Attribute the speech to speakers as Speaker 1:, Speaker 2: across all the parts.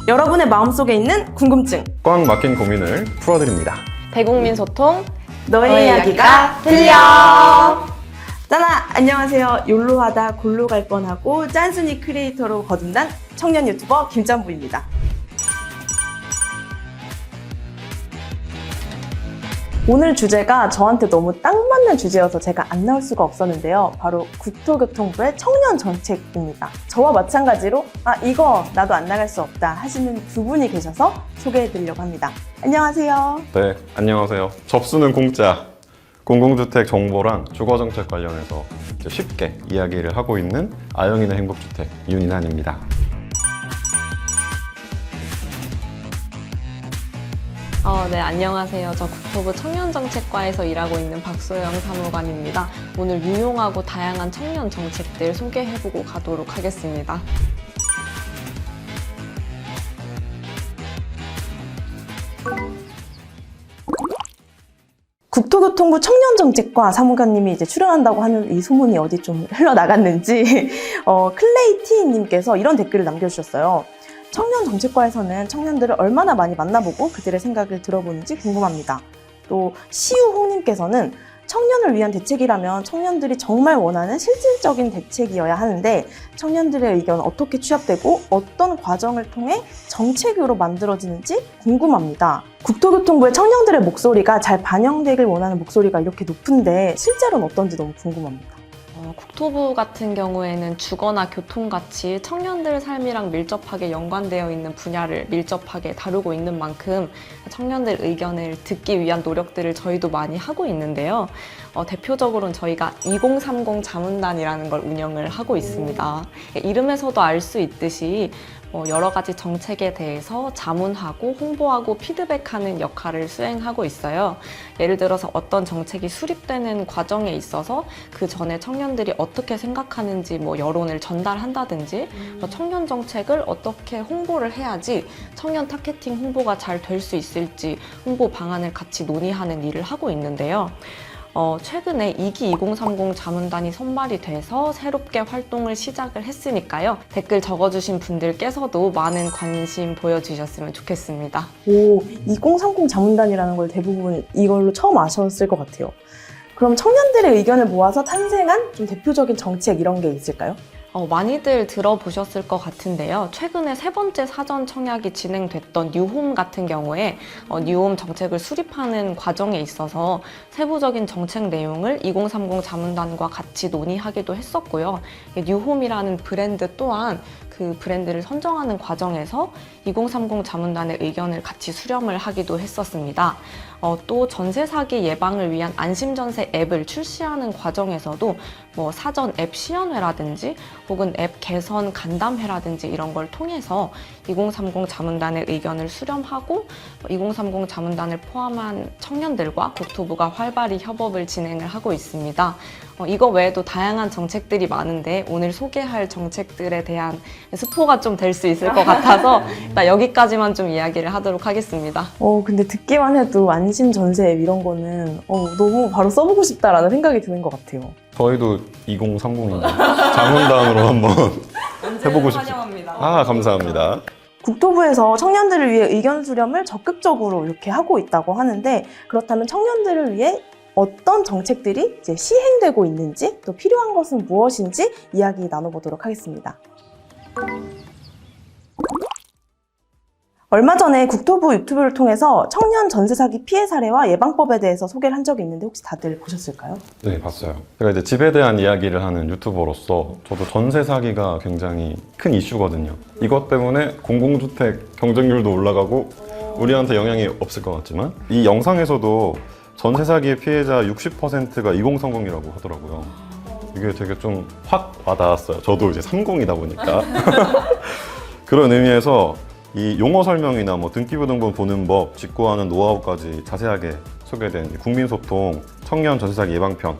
Speaker 1: 여러분의 마음속에 있는 궁금증,
Speaker 2: 꽉 막힌 고민을 풀어드립니다.
Speaker 3: 대국민 소통
Speaker 1: 너의 이야기가 들려! 짜나! 안녕하세요. 욜로 하다 골로 갈 뻔하고 짠순이 크리에이터로 거듭난 청년 유튜버 김짠부입니다. 오늘 주제가 저한테 너무 딱 맞는 주제여서 제가 안 나올 수가 없었는데요. 바로 국토교통부의 청년 정책입니다. 저와 마찬가지로 이거 나도 안 나갈 수 없다 하시는 두 분이 계셔서 소개해드리려고 합니다. 안녕하세요.
Speaker 2: 네, 안녕하세요. 접수는 공짜. 공공주택 정보랑 주거정책 관련해서 쉽게 이야기를 하고 있는 아영이네 행복주택 윤인환입니다.
Speaker 3: 네, 안녕하세요. 저 국토부 청년정책과에서 일하고 있는 박소영 사무관입니다. 오늘 유용하고 다양한 청년 정책들 소개해보고 가도록 하겠습니다.
Speaker 1: 국토교통부 청년정책과 사무관님이 이제 출연한다고 하는 이 소문이 어디 좀 흘러나갔는지 클레이티님께서 이런 댓글을 남겨주셨어요. 청년정책과에서는 청년들을 얼마나 많이 만나보고 그들의 생각을 들어보는지 궁금합니다. 또 시우홍님께서는 청년을 위한 대책이라면 청년들이 정말 원하는 실질적인 대책이어야 하는데 청년들의 의견은 어떻게 취합되고 어떤 과정을 통해 정책으로 만들어지는지 궁금합니다. 국토교통부의 청년들의 목소리가 잘 반영되길 원하는 목소리가 이렇게 높은데 실제로는 어떤지 너무 궁금합니다.
Speaker 3: 국토부 같은 경우에는 주거나 교통같이 청년들 삶이랑 밀접하게 연관되어 있는 분야를 밀접하게 다루고 있는 만큼 청년들 의견을 듣기 위한 노력들을 저희도 많이 하고 있는데요. 대표적으로는 저희가 2030 자문단이라는 걸 운영을 하고 있습니다. 이름에서도 알 수 있듯이 여러 가지 정책에 대해서 자문하고 홍보하고 피드백하는 역할을 수행하고 있어요. 예를 들어서 어떤 정책이 수립되는 과정에 있어서 그 전에 청년들이 어떻게 생각하는지 여론을 전달한다든지 청년 정책을 어떻게 홍보를 해야지 청년 타겟팅 홍보가 잘 될 수 있을지 홍보 방안을 같이 논의하는 일을 하고 있는데요. 최근에 2기 2030 자문단이 선발이 돼서 새롭게 활동을 시작을 했으니까요. 댓글 적어주신 분들께서도 많은 관심 보여주셨으면 좋겠습니다.
Speaker 1: 2030 자문단이라는 걸 대부분 이걸로 처음 아셨을 것 같아요. 그럼 청년들의 의견을 모아서 탄생한 좀 대표적인 정책 이런 게 있을까요?
Speaker 3: 많이들 들어보셨을 것 같은데요. 최근에 3번째 사전 청약이 진행됐던 뉴홈 같은 경우에 뉴홈 정책을 수립하는 과정에 있어서 세부적인 정책 내용을 2030 자문단과 같이 논의하기도 했었고요. 뉴홈이라는 브랜드 또한 그 브랜드를 선정하는 과정에서 2030 자문단의 의견을 같이 수렴을 하기도 했었습니다. 또 전세 사기 예방을 위한 안심전세 앱을 출시하는 과정에서도 사전 앱 시연회라든지 혹은 앱 개선 간담회라든지 이런 걸 통해서 2030 자문단의 의견을 수렴하고 2030 자문단을 포함한 청년들과 국토부가 활발히 협업을 진행을 하고 있습니다. 이거 외에도 다양한 정책들이 많은데 오늘 소개할 정책들에 대한 스포가 좀 될 수 있을 것 같아서 일단 여기까지만 좀 이야기를 하도록 하겠습니다.
Speaker 1: 근데 듣기만 해도 안심 전세 앱 이런 거는 너무 바로 써보고 싶다라는 생각이 드는 것 같아요.
Speaker 2: 저희도 2030인데 자문단으로 한번 해보고 싶습니다.
Speaker 3: 환영합니다.
Speaker 2: 감사합니다.
Speaker 1: 국토부에서 청년들을 위해 의견 수렴을 적극적으로 이렇게 하고 있다고 하는데 그렇다면 청년들을 위해 어떤 정책들이 이제 시행되고 있는지 또 필요한 것은 무엇인지 이야기 나눠보도록 하겠습니다. 얼마 전에 국토부 유튜브를 통해서 청년 전세 사기 피해 사례와 예방법에 대해서 소개를 한 적이 있는데 혹시 다들 보셨을까요?
Speaker 2: 네, 봤어요. 제가 이제 집에 대한 이야기를 하는 유튜버로서 저도 전세 사기가 굉장히 큰 이슈거든요. 이것 때문에 공공주택 경쟁률도 올라가고 우리한테 영향이 없을 것 같지만 이 영상에서도 전세 사기의 피해자 60%가 2030이라고 하더라고요. 이게 되게 좀 확 와닿았어요. 저도 이제 30이다 보니까. 그런 의미에서 이 용어 설명이나 등기부등본 보는 법, 직구하는 노하우까지 자세하게 소개된 국민소통 청년 전세 사기 예방편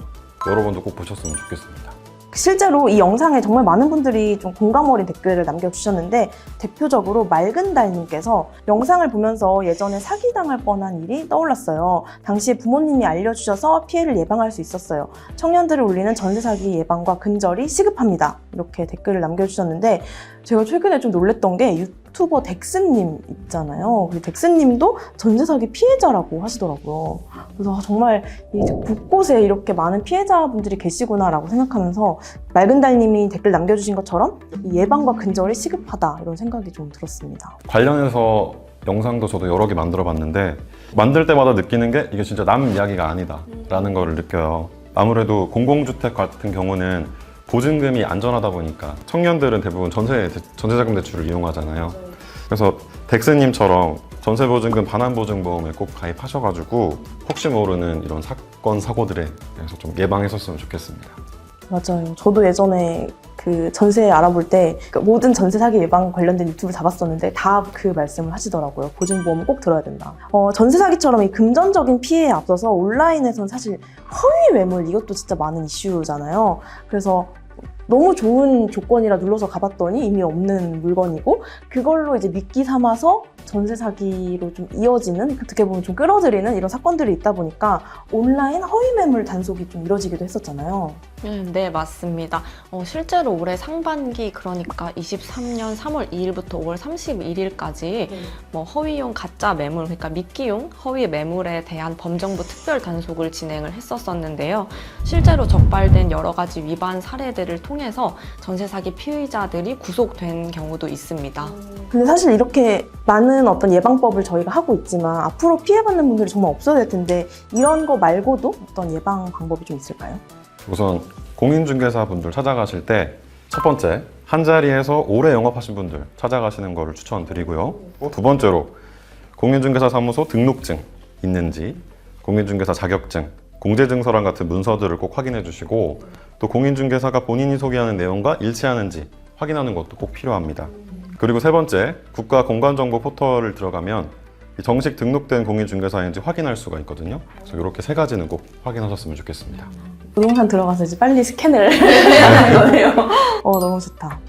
Speaker 2: 여러분도 꼭 보셨으면 좋겠습니다.
Speaker 1: 실제로 이 영상에 정말 많은 분들이 좀 공감 어린 댓글을 남겨주셨는데 대표적으로 맑은달님께서 영상을 보면서 예전에 사기당할 뻔한 일이 떠올랐어요. 당시에 부모님이 알려주셔서 피해를 예방할 수 있었어요. 청년들을 울리는 전세 사기 예방과 근절이 시급합니다. 이렇게 댓글을 남겨주셨는데 제가 최근에 좀 놀랬던 게 유튜버 덱스님 있잖아요. 그 덱스님도 전세 사기 피해자라고 하시더라고요. 그래서 정말 이제 곳곳에 이렇게 많은 피해자분들이 계시구나라고 생각하면서 맑은 달님이 댓글 남겨주신 것처럼 이 예방과 근절이 시급하다 이런 생각이 좀 들었습니다.
Speaker 2: 관련해서 영상도 저도 여러 개 만들어 봤는데 만들 때마다 느끼는 게 이게 진짜 남 이야기가 아니다 라는 거를 느껴요. 아무래도 공공주택 같은 경우는 보증금이 안전하다 보니까 청년들은 대부분 전세자금 대출을 이용하잖아요. 그래서 덱스님처럼 전세보증금 반환보증보험에 꼭 가입하셔가지고 혹시 모르는 이런 사건 사고들에 대해서 좀 예방했었으면 좋겠습니다.
Speaker 1: 맞아요. 저도 예전에 그 전세 알아볼 때 모든 전세 사기 예방 관련된 유튜브를 잡았었는데 다 그 말씀을 하시더라고요. 보증보험은 꼭 들어야 된다. 전세 사기처럼 이 금전적인 피해에 앞서서 온라인에서는 사실 허위 매물 이것도 진짜 많은 이슈잖아요. 그래서 너무 좋은 조건이라 눌러서 가봤더니 이미 없는 물건이고 그걸로 이제 미끼 삼아서 전세 사기로 좀 이어지는 어떻게 보면 좀 끌어들이는 이런 사건들이 있다 보니까 온라인 허위 매물 단속이 좀 이뤄지기도 했었잖아요.
Speaker 3: 네, 맞습니다. 실제로 올해 상반기 그러니까 23년 3월 2일부터 5월 31일까지 뭐 허위용 가짜 매물, 그러니까 미끼용 허위 매물에 대한 범정부 특별 단속을 진행을 했었었는데요. 실제로 적발된 여러 가지 위반 사례들을 통해서 전세 사기 피의자들이 구속된 경우도 있습니다.
Speaker 1: 근데 사실 이렇게 많은 어떤 예방법을 저희가 하고 있지만 앞으로 피해받는 분들이 정말 없어야 될 텐데 이런 거 말고도 어떤 예방 방법이 좀 있을까요?
Speaker 2: 우선 공인중개사분들 찾아가실 때 첫 번째, 한자리에서 오래 영업하신 분들 찾아가시는 거를 추천드리고요. 두 번째로 공인중개사 사무소 등록증 있는지, 공인중개사 자격증, 공제증서랑 같은 문서들을 꼭 확인해 주시고 또 공인중개사가 본인이 소개하는 내용과 일치하는지 확인하는 것도 꼭 필요합니다. 그리고 세 번째, 국가공간정보 포털을 들어가면 정식 등록된 공인중개사인지 확인할 수가 있거든요. 그래서 이렇게 세 가지는 꼭 확인하셨으면 좋겠습니다.
Speaker 1: 부동산 들어가서 이제 빨리 스캔을 해야 하는 거네요. 너무 좋다.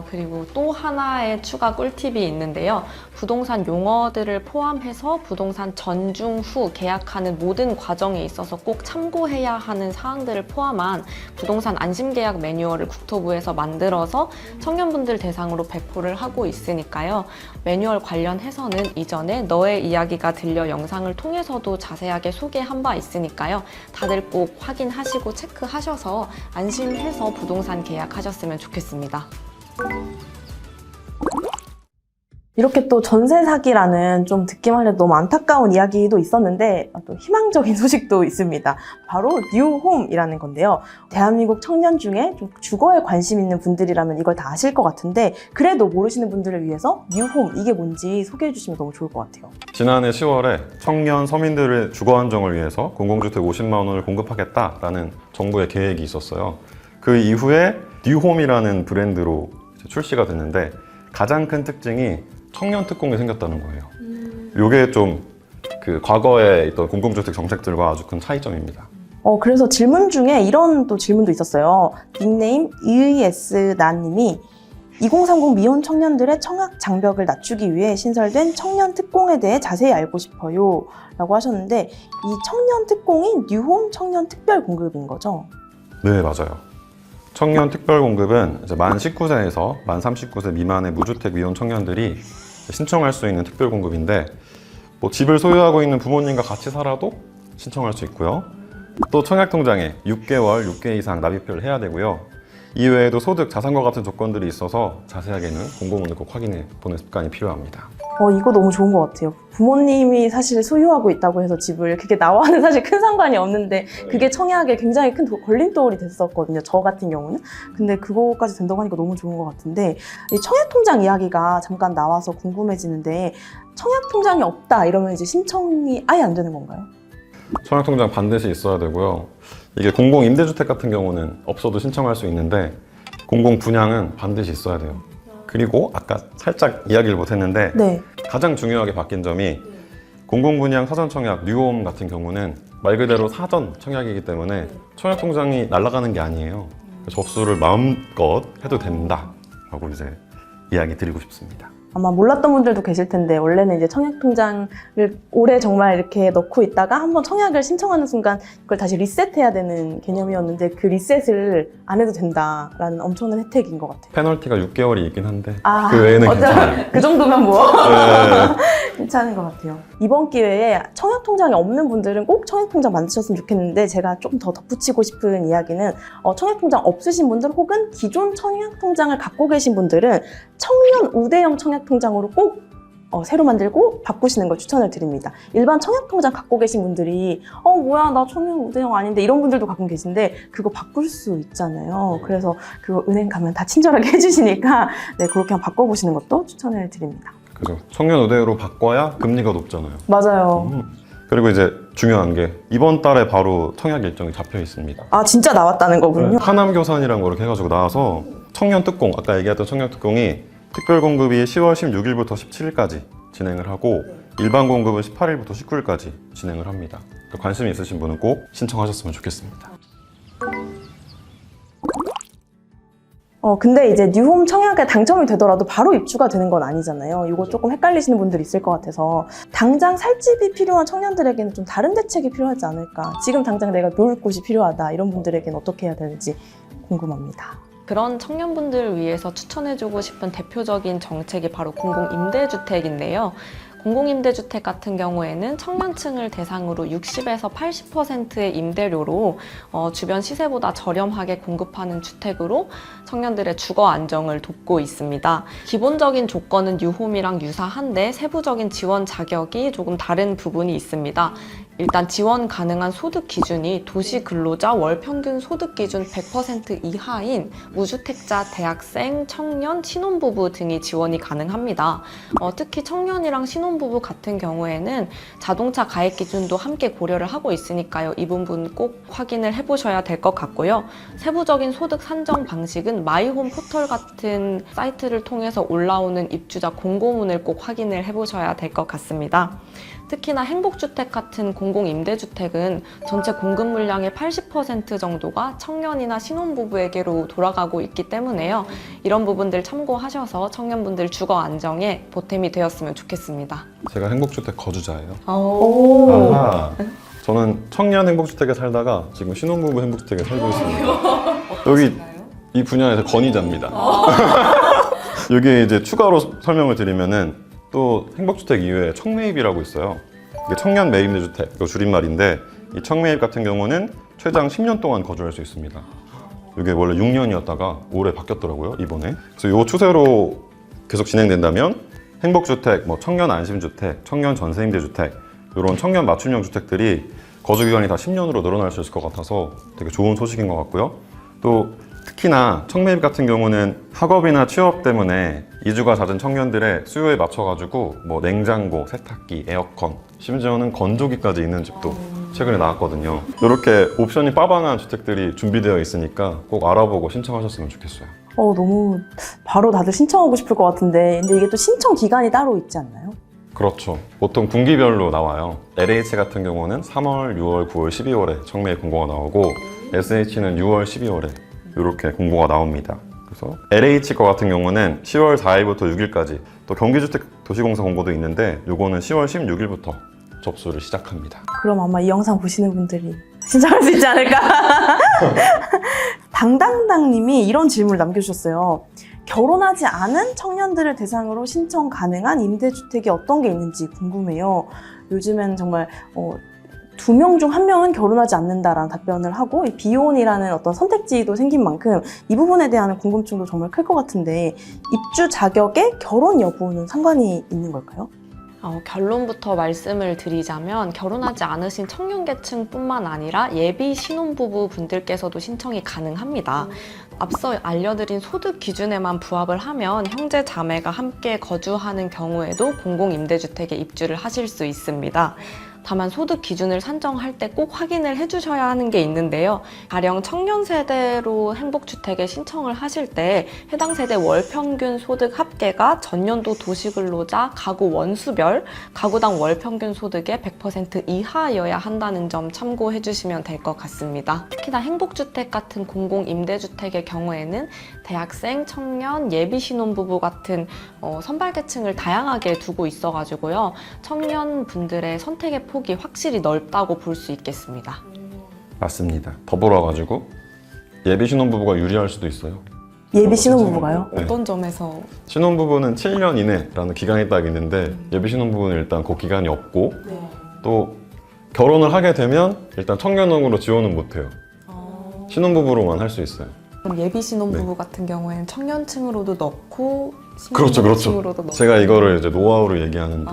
Speaker 3: 그리고 또 하나의 추가 꿀팁이 있는데요. 부동산 용어들을 포함해서 부동산 전중 후 계약하는 모든 과정에 있어서 꼭 참고해야 하는 사항들을 포함한 부동산 안심계약 매뉴얼을 국토부에서 만들어서 청년분들 대상으로 배포를 하고 있으니까요. 매뉴얼 관련해서는 이전에 너의 이야기가 들려 영상을 통해서도 자세하게 소개한 바 있으니까요. 다들 꼭 확인하시고 체크하셔서 안심해서 부동산 계약하셨으면 좋겠습니다.
Speaker 1: 이렇게 또 전세 사기라는 좀 듣기만 해도 너무 안타까운 이야기도 있었는데 또 희망적인 소식도 있습니다. 바로 뉴홈이라는 건데요. 대한민국 청년 중에 좀 주거에 관심 있는 분들이라면 이걸 다 아실 것 같은데 그래도 모르시는 분들을 위해서 뉴홈 이게 뭔지 소개해 주시면 너무 좋을 것 같아요.
Speaker 2: 지난해 10월에 청년 서민들의 주거 안정을 위해서 공공주택 50만 원을 공급하겠다라는 정부의 계획이 있었어요. 그 이후에 뉴홈이라는 브랜드로 출시가 됐는데 가장 큰 특징이 청년 특공이 생겼다는 거예요. 이게 좀 그 과거에 있던 공공주택 정책들과 아주 큰 차이점입니다.
Speaker 1: 그래서 질문 중에 이런 또 질문도 있었어요. 닉네임 EES나님이 2030 미혼 청년들의 청약 장벽을 낮추기 위해 신설된 청년 특공에 대해 자세히 알고 싶어요 라고 하셨는데 이 청년 특공이 뉴홈 청년 특별 공급인 거죠?
Speaker 2: 네, 맞아요. 청년 특별 공급은 이제 만 19세에서 만 39세 미만의 무주택 미혼 청년들이 신청할 수 있는 특별 공급인데 뭐 집을 소유하고 있는 부모님과 같이 살아도 신청할 수 있고요. 또 청약통장에 6개월, 6개 이상 납입을 해야 되고요. 이외에도 소득, 자산과 같은 조건들이 있어서 자세하게는 공고문을 꼭 확인해 보는 습관이 필요합니다.
Speaker 1: 이거 너무 좋은 것 같아요. 부모님이 사실 소유하고 있다고 해서 집을 그게 나와는 사실 큰 상관이 없는데 그게 청약에 굉장히 큰 걸림돌이 됐었거든요. 저 같은 경우는. 근데 그거까지 된다고 하니까 너무 좋은 것 같은데 이 청약통장 이야기가 잠깐 나와서 궁금해지는데 청약통장이 없다 이러면 이제 신청이 아예 안 되는 건가요?
Speaker 2: 청약통장 반드시 있어야 되고요. 이게 공공임대주택 같은 경우는 없어도 신청할 수 있는데 공공분양은 반드시 있어야 돼요. 그리고 아까 살짝 이야기를 못했는데
Speaker 1: 네.
Speaker 2: 가장 중요하게 바뀐 점이 공공분양 사전청약 뉴홈 같은 경우는 말 그대로 사전 청약이기 때문에 청약통장이 날아가는 게 아니에요. 접수를 마음껏 해도 된다라고 이제 이야기 드리고 싶습니다.
Speaker 1: 아마 몰랐던 분들도 계실 텐데 원래는 이제 청약통장을 올해 정말 이렇게 넣고 있다가 한번 청약을 신청하는 순간 그걸 다시 리셋해야 되는 개념이었는데 그 리셋을 안 해도 된다라는 엄청난 혜택인 것 같아요.
Speaker 2: 페널티가 6개월이 있긴 한데 그 외에는 괜찮아요.
Speaker 1: 그 정도면 뭐
Speaker 2: 네.
Speaker 1: 괜찮은 것 같아요. 이번 기회에 청약통장이 없는 분들은 꼭 청약통장 만드셨으면 좋겠는데 제가 조금 더 덧붙이고 싶은 이야기는 청약통장 없으신 분들 혹은 기존 청약통장을 갖고 계신 분들은 청년 우대형 청약통장으로 꼭 새로 만들고 바꾸시는 걸 추천을 드립니다. 일반 청약통장 갖고 계신 분들이 뭐야 나 청년 우대형 아닌데 이런 분들도 가끔 계신데 그거 바꿀 수 있잖아요. 그래서 그거 은행 가면 다 친절하게 해주시니까 네, 그렇게 한번 바꿔보시는 것도 추천을 드립니다.
Speaker 2: 그죠. 청년 우대로 바꿔야 금리가 높잖아요.
Speaker 1: 맞아요.
Speaker 2: 그리고 이제 중요한 게 이번 달에 바로 청약 일정이 잡혀 있습니다.
Speaker 1: 아 진짜 나왔다는 거군요.
Speaker 2: 하남교산이라는 거 이렇게 해가지고 나와서 청년 특공, 아까 얘기했던 청년 특공이 특별 공급이 10월 16일부터 17일까지 진행을 하고 일반 공급은 18일부터 19일까지 진행을 합니다. 관심 있으신 분은 꼭 신청하셨으면 좋겠습니다.
Speaker 1: 근데 이제 뉴홈 청약에 당첨이 되더라도 바로 입주가 되는 건 아니잖아요. 이거 조금 헷갈리시는 분들이 있을 것 같아서 당장 살 집이 필요한 청년들에게는 좀 다른 대책이 필요하지 않을까. 지금 당장 내가 놀 곳이 필요하다. 이런 분들에게는 어떻게 해야 되는지 궁금합니다.
Speaker 3: 그런 청년분들을 위해서 추천해주고 싶은 대표적인 정책이 바로 공공임대주택인데요. 공공임대주택 같은 경우에는 청년층을 대상으로 60에서 80%의 임대료로 주변 시세보다 저렴하게 공급하는 주택으로 청년들의 주거 안정을 돕고 있습니다. 기본적인 조건은 뉴홈이랑 유사한데 세부적인 지원 자격이 조금 다른 부분이 있습니다. 일단 지원 가능한 소득 기준이 도시 근로자 월 평균 소득 기준 100% 이하인 무주택자, 대학생, 청년, 신혼부부 등이 지원이 가능합니다. 특히 청년이랑 신혼부부 같은 경우에는 자동차 가입 기준도 함께 고려를 하고 있으니까요. 이 부분 꼭 확인을 해보셔야 될 것 같고요. 세부적인 소득 산정 방식은 마이홈 포털 같은 사이트를 통해서 올라오는 입주자 공고문을 꼭 확인을 해보셔야 될 것 같습니다. 특히나 행복주택 같은 공공임대주택은 전체 공급 물량의 80% 정도가 청년이나 신혼부부에게로 돌아가고 있기 때문에요. 이런 부분들 참고하셔서 청년분들 주거 안정에 보탬이 되었으면 좋겠습니다.
Speaker 2: 제가 행복주택 거주자예요.
Speaker 1: 오.
Speaker 2: 아하. 저는 청년 행복주택에 살다가 지금 신혼부부 행복주택에 살고 있습니다. 여기 이 분야에서 권위자입니다. 여기에 이제 추가로 설명을 드리면은 또 행복주택 이외에 청매입이라고 있어요. 이게 청년 매입임대주택, 이거 줄임말인데 이 청매입 같은 경우는 최장 10년 동안 거주할 수 있습니다. 이게 원래 6년이었다가 올해 바뀌었더라고요, 이번에. 그래서 이 추세로 계속 진행된다면 행복주택, 청년 안심주택, 청년 전세임대주택 이런 청년 맞춤형 주택들이 거주기간이 다 10년으로 늘어날 수 있을 것 같아서 되게 좋은 소식인 것 같고요. 또 특히나 청매입 같은 경우는 학업이나 취업 때문에 이주가 잦은 청년들의 수요에 맞춰가지고 냉장고, 세탁기, 에어컨, 심지어는 건조기까지 있는 집도 최근에 나왔거든요. 이렇게 옵션이 빠방한 주택들이 준비되어 있으니까 꼭 알아보고 신청하셨으면 좋겠어요.
Speaker 1: 너무 바로 다들 신청하고 싶을 것 같은데 근데 이게 또 신청 기간이 따로 있지 않나요?
Speaker 2: 그렇죠. 보통 분기별로 나와요. LH 같은 경우는 3월, 6월, 9월, 12월에 청매입 공고가 나오고 SH는 6월, 12월에 이렇게 공고가 나옵니다. 그래서 LH 거 같은 경우는 10월 4일부터 6일까지 또 경기주택 도시공사 공고도 있는데 요거는 10월 16일부터 접수를 시작합니다.
Speaker 1: 그럼 아마 이 영상 보시는 분들이 신청할 수 있지 않을까? 당당당님이 이런 질문을 남겨주셨어요. 결혼하지 않은 청년들을 대상으로 신청 가능한 임대주택이 어떤 게 있는지 궁금해요. 요즘엔 정말 2명 중 1명은 결혼하지 않는다라는 답변을 하고 이 비혼이라는 어떤 선택지도 생긴 만큼 이 부분에 대한 궁금증도 정말 클 것 같은데 입주 자격에 결혼 여부는 상관이 있는 걸까요?
Speaker 3: 결론부터 말씀을 드리자면 결혼하지 않으신 청년계층뿐만 아니라 예비 신혼부부 분들께서도 신청이 가능합니다. 앞서 알려드린 소득 기준에만 부합을 하면 형제 자매가 함께 거주하는 경우에도 공공임대주택에 입주를 하실 수 있습니다. 다만 소득 기준을 산정할 때 꼭 확인을 해주셔야 하는 게 있는데요. 가령 청년 세대로 행복주택에 신청을 하실 때 해당 세대 월 평균 소득 합계가 전년도 도시근로자 가구 원수별 가구당 월 평균 소득의 100% 이하여야 한다는 점 참고해 주시면 될 것 같습니다. 특히나 행복주택 같은 공공임대주택의 경우에는 대학생, 청년, 예비신혼부부 같은 선발계층을 다양하게 두고 있어가지고요. 청년분들의 선택의 폭이 확실히 넓다고 볼 수 있겠습니다.
Speaker 2: 맞습니다. 더불어가지고 예비 신혼부부가 유리할 수도 있어요.
Speaker 1: 예비 신혼부부가요?
Speaker 2: 네.
Speaker 3: 어떤 점에서?
Speaker 2: 신혼부부는 7년 이내라는 기간이 딱 있는데 예비 신혼부부는 일단 그 기간이 없고 또 결혼을 하게 되면 일단 청년원으로 지원은 못해요. 신혼부부로만 할 수 있어요.
Speaker 3: 그럼 예비 신혼부부 같은 경우에는 청년층으로도 넣고
Speaker 2: 그렇죠, 그렇죠.
Speaker 3: 신혼부부층으로도 넣고
Speaker 2: 제가 이거를 이제 노하우로 얘기하는데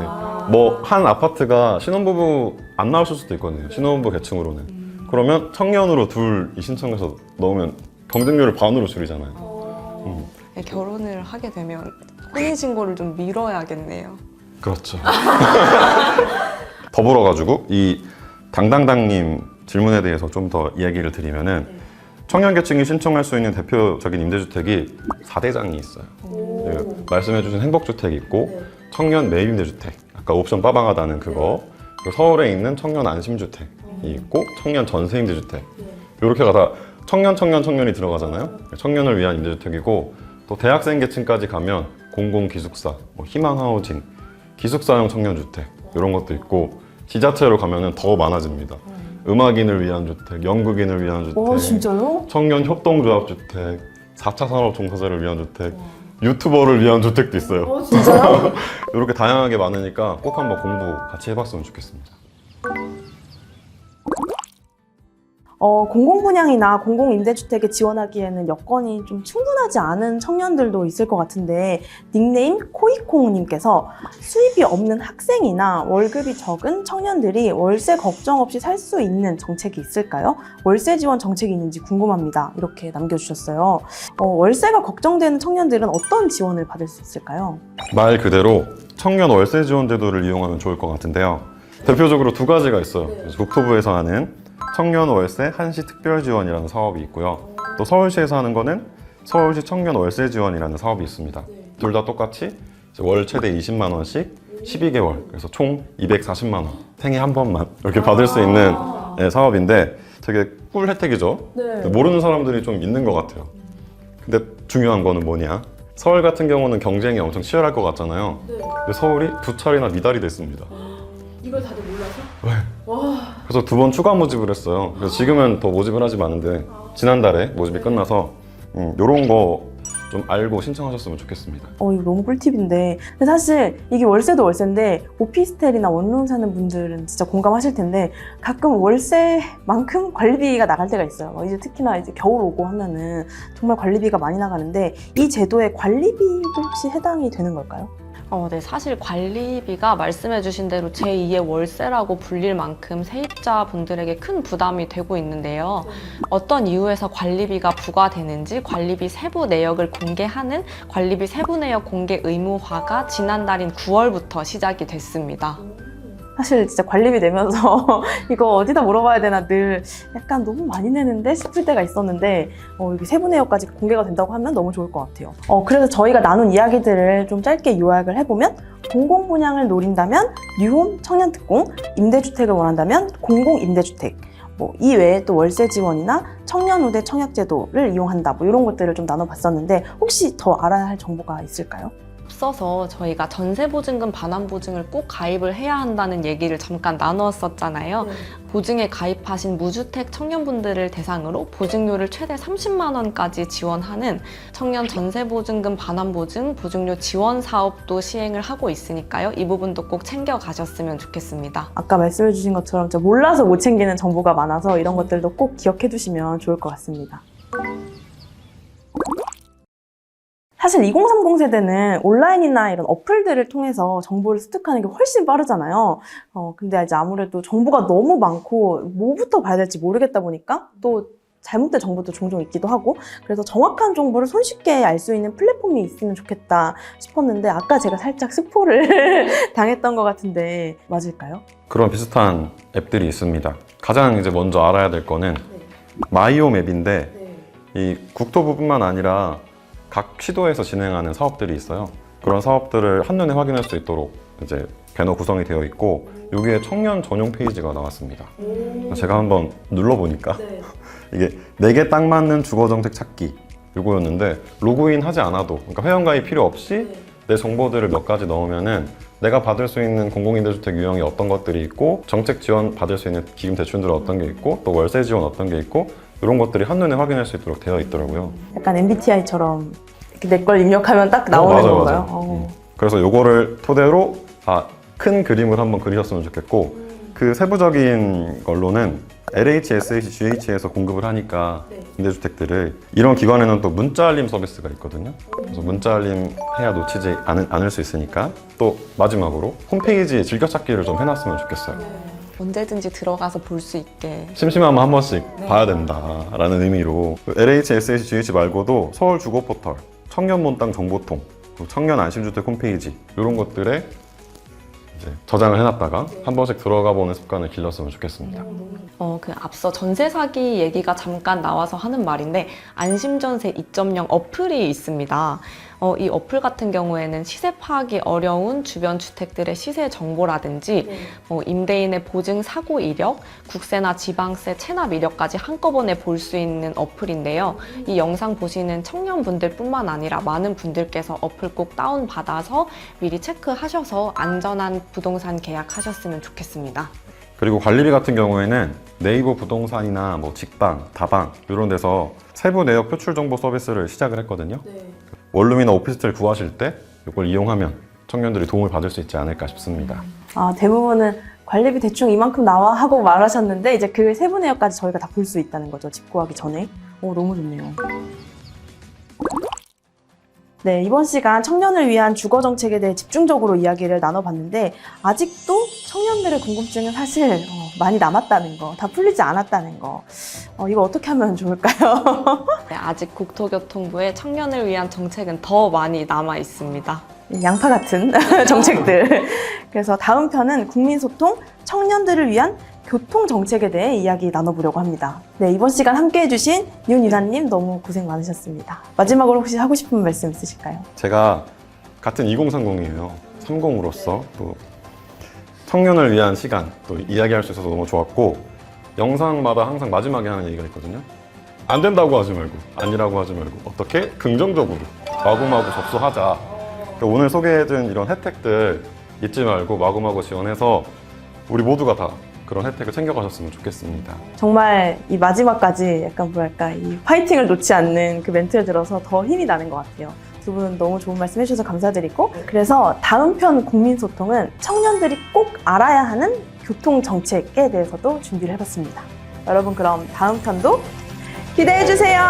Speaker 2: 뭐 한 아파트가 신혼부부 안 나오실 수도 있거든요. 신혼부부 계층으로는. 그러면 청년으로 둘이 신청해서 넣으면 경쟁률을 반으로 줄이잖아요.
Speaker 3: 네, 결혼을 하게 되면 혼인신고를 좀 미뤄야겠네요.
Speaker 2: 그렇죠. 더불어가지고 이 당당당님 질문에 대해서 좀 더 이야기를 드리면은 청년계층이 신청할 수 있는 대표적인 임대주택이 4대장이 있어요. 그 말씀해주신 행복주택이 있고 청년 매입임대주택, 아까 옵션 빠방하다는 그거, 그리고 서울에 있는 청년 안심주택이 있고 청년 전세임대주택, 이렇게가 다 청년이 들어가잖아요. 청년을 위한 임대주택이고 또 대학생 계층까지 가면 공공기숙사, 뭐 희망하우징, 기숙사형 청년주택 이런 것도 있고 지자체로 가면은 더 많아집니다. 음악인을 위한 주택, 연극인을 위한 주택,
Speaker 1: 진짜요?
Speaker 2: 청년 협동조합주택, 4차 산업 종사자를 위한 주택, 유튜버를 위한 주택도 있어요.
Speaker 1: 진짜요?
Speaker 2: 이렇게 다양하게 많으니까 꼭 한번 공부 같이 해봤으면 좋겠습니다.
Speaker 1: 공공분양이나 공공임대주택에 지원하기에는 여건이 좀 충분하지 않은 청년들도 있을 것 같은데 닉네임 코이콩님께서 수입이 없는 학생이나 월급이 적은 청년들이 월세 걱정 없이 살 수 있는 정책이 있을까요? 월세 지원 정책이 있는지 궁금합니다. 이렇게 남겨주셨어요. 월세가 걱정되는 청년들은 어떤 지원을 받을 수 있을까요?
Speaker 2: 말 그대로 청년 월세 지원 제도를 이용하면 좋을 것 같은데요. 대표적으로 두 가지가 있어요. 국토부에서 하는 청년 월세 한시 특별 지원이라는 사업이 있고요. 또 서울시에서 하는 거는 서울시 청년 월세 지원이라는 사업이 있습니다. 둘 다 똑같이 월 최대 20만 원씩 12개월, 그래서 총 240만 원, 생애 한 번만 이렇게 받을 수 있는 사업인데 되게 꿀 혜택이죠. 모르는 사람들이 좀 있는 것 같아요. 근데 중요한 거는 뭐냐? 서울 같은 경우는 경쟁이 엄청 치열할 것 같잖아요. 근데 서울이 2차례나 미달이 됐습니다.
Speaker 4: 이걸 다들 몰라서?
Speaker 2: 네.
Speaker 4: 와.
Speaker 2: 그래서 2번 추가 모집을 했어요. 그래서 지금은 더 모집을 하지 않은데 지난달에 모집이 끝나서 이런 거 좀 알고 신청하셨으면 좋겠습니다.
Speaker 1: 이거 너무 꿀팁인데. 근데 사실 이게 월세도 월세인데 오피스텔이나 원룸 사는 분들은 진짜 공감하실 텐데 가끔 월세만큼 관리비가 나갈 때가 있어요. 이제 특히나 이제 겨울 오고 하면은 정말 관리비가 많이 나가는데 이 제도에 관리비도 혹시 해당이 되는 걸까요?
Speaker 3: 네, 사실 관리비가 말씀해주신 대로 제2의 월세라고 불릴 만큼 세입자분들에게 큰 부담이 되고 있는데요. 어떤 이유에서 관리비가 부과되는지 관리비 세부 내역을 공개하는 관리비 세부 내역 공개 의무화가 지난달인 9월부터 시작이 됐습니다.
Speaker 1: 사실 진짜 관리비 내면서 이거 어디다 물어봐야 되나 늘 약간 너무 많이 내는데 싶을 때가 있었는데 이게 세부 내역까지 공개가 된다고 하면 너무 좋을 것 같아요. 그래서 저희가 나눈 이야기들을 좀 짧게 요약을 해보면 공공분양을 노린다면 뉴홈 청년특공, 임대주택을 원한다면 공공임대주택, 이 외에 또 월세 지원이나 청년우대 청약제도를 이용한다 이런 것들을 좀 나눠봤었는데 혹시 더 알아야 할 정보가 있을까요?
Speaker 3: 앞서서 저희가 전세보증금 반환보증을 꼭 가입을 해야 한다는 얘기를 잠깐 나누었었잖아요. 보증에 가입하신 무주택 청년분들을 대상으로 보증료를 최대 30만 원까지 지원하는 청년 전세보증금 반환보증 보증료 지원 사업도 시행을 하고 있으니까요. 이 부분도 꼭 챙겨가셨으면 좋겠습니다.
Speaker 1: 아까 말씀해 주신 것처럼 진짜 몰라서 못 챙기는 정보가 많아서 이런 것들도 꼭 기억해 두시면 좋을 것 같습니다. 사실 2030 세대는 온라인이나 이런 어플들을 통해서 정보를 습득하는 게 훨씬 빠르잖아요. 근데 이제 아무래도 정보가 너무 많고 뭐부터 봐야 될지 모르겠다 보니까 또 잘못된 정보도 종종 있기도 하고 그래서 정확한 정보를 손쉽게 알 수 있는 플랫폼이 있으면 좋겠다 싶었는데 아까 제가 살짝 스포를 당했던 것 같은데 맞을까요?
Speaker 2: 그런 비슷한 앱들이 있습니다. 가장 이제 먼저 알아야 될 거는 마이홈 앱인데 이 국토부뿐만 아니라 각 시도에서 진행하는 사업들이 있어요. 그런 사업들을 한눈에 확인할 수 있도록 이제 배너 구성이 되어 있고 여기에 청년 전용 페이지가 나왔습니다. 제가 한번 눌러보니까 이게 내게 딱 맞는 주거정책 찾기 이거였는데 로그인 하지 않아도 그러니까 회원가입 필요 없이 내 정보들을 몇 가지 넣으면은 내가 받을 수 있는 공공임대주택 유형이 어떤 것들이 있고 정책 지원 받을 수 있는 기금 대출들은 어떤 게 있고 또 월세 지원 어떤 게 있고 이런 것들이 한눈에 확인할 수 있도록 되어 있더라고요.
Speaker 1: 약간 MBTI처럼 내 걸 입력하면 딱 나오는
Speaker 2: 맞아,
Speaker 1: 건가요?
Speaker 2: 맞아. 그래서 이거를 토대로 큰 그림을 한번 그리셨으면 좋겠고 그 세부적인 걸로는 LH, SH, GH에서 공급을 하니까 임대주택들을 이런 기관에는 또 문자 알림 서비스가 있거든요. 그래서 문자 알림 해야 놓치지 않을 수 있으니까 또 마지막으로 홈페이지 즐겨찾기를 좀 해놨으면 좋겠어요.
Speaker 3: 언제든지 들어가서 볼 수 있게.
Speaker 2: 심심하면 한 번씩 봐야 된다라는 의미로 LH, SH, GH 말고도 서울 주거 포털, 청년 몬땅 정보통, 청년 안심주택 홈페이지 이런 것들에 이제 저장을 해놨다가 한 번씩 들어가 보는 습관을 길렀으면 좋겠습니다.
Speaker 3: 그 앞서 전세 사기 얘기가 잠깐 나와서 하는 말인데 안심전세 2.0 어플이 있습니다. 이 어플 같은 경우에는 시세 파악이 어려운 주변 주택들의 시세 정보라든지 임대인의 보증 사고 이력, 국세나 지방세 체납 이력까지 한꺼번에 볼 수 있는 어플인데요. 이 영상 보시는 청년분들뿐만 아니라 많은 분들께서 어플 꼭 다운받아서 미리 체크하셔서 안전한 부동산 계약하셨으면 좋겠습니다.
Speaker 2: 그리고 관리비 같은 경우에는 네이버 부동산이나 뭐 직방, 다방 이런 데서 세부 내역 표출 정보 서비스를 시작을 했거든요. 원룸이나 오피스텔 구하실 때 이걸 이용하면 청년들이 도움을 받을 수 있지 않을까 싶습니다.
Speaker 1: 대부분은 관리비 대충 이만큼 나와 하고 말하셨는데 이제 그 세부 내역까지 저희가 다 볼 수 있다는 거죠. 집 구하기 전에. 너무 좋네요. 네, 이번 시간 청년을 위한 주거 정책에 대해 집중적으로 이야기를 나눠봤는데 아직도 청년들의 궁금증은 사실 많이 남았다는 거, 다 풀리지 않았다는 거. 이거 어떻게 하면 좋을까요?
Speaker 3: 네, 아직 국토교통부의 청년을 위한 정책은 더 많이 남아 있습니다.
Speaker 1: 양파 같은 정책들. 그래서 다음 편은 국민소통, 청년들을 위한 교통 정책에 대해 이야기 나눠보려고 합니다. 네, 이번 시간 함께 해주신 윤유나님 너무 고생 많으셨습니다. 마지막으로 혹시 하고 싶은 말씀 있으실까요?
Speaker 2: 제가 같은 2030이에요. 30으로서 또 청년을 위한 시간 또 이야기할 수 있어서 너무 좋았고 영상마다 항상 마지막에 하는 얘기가 있거든요. 안 된다고 하지 말고 아니라고 하지 말고 어떻게 긍정적으로 마구마구 접수하자. 그러니까 오늘 소개해준 이런 혜택들 잊지 말고 마구마구 지원해서 우리 모두가 다 그런 혜택을 챙겨가셨으면 좋겠습니다.
Speaker 1: 정말 이 마지막까지 약간 뭐랄까 이 파이팅을 놓지 않는 그 멘트를 들어서 더 힘이 나는 것 같아요. 두 분 너무 좋은 말씀 해주셔서 감사드리고 그래서 다음 편 국민소통은 청년들이 꼭 알아야 하는 교통 정책에 대해서도 준비를 해봤습니다. 여러분 그럼 다음 편도 기대해주세요.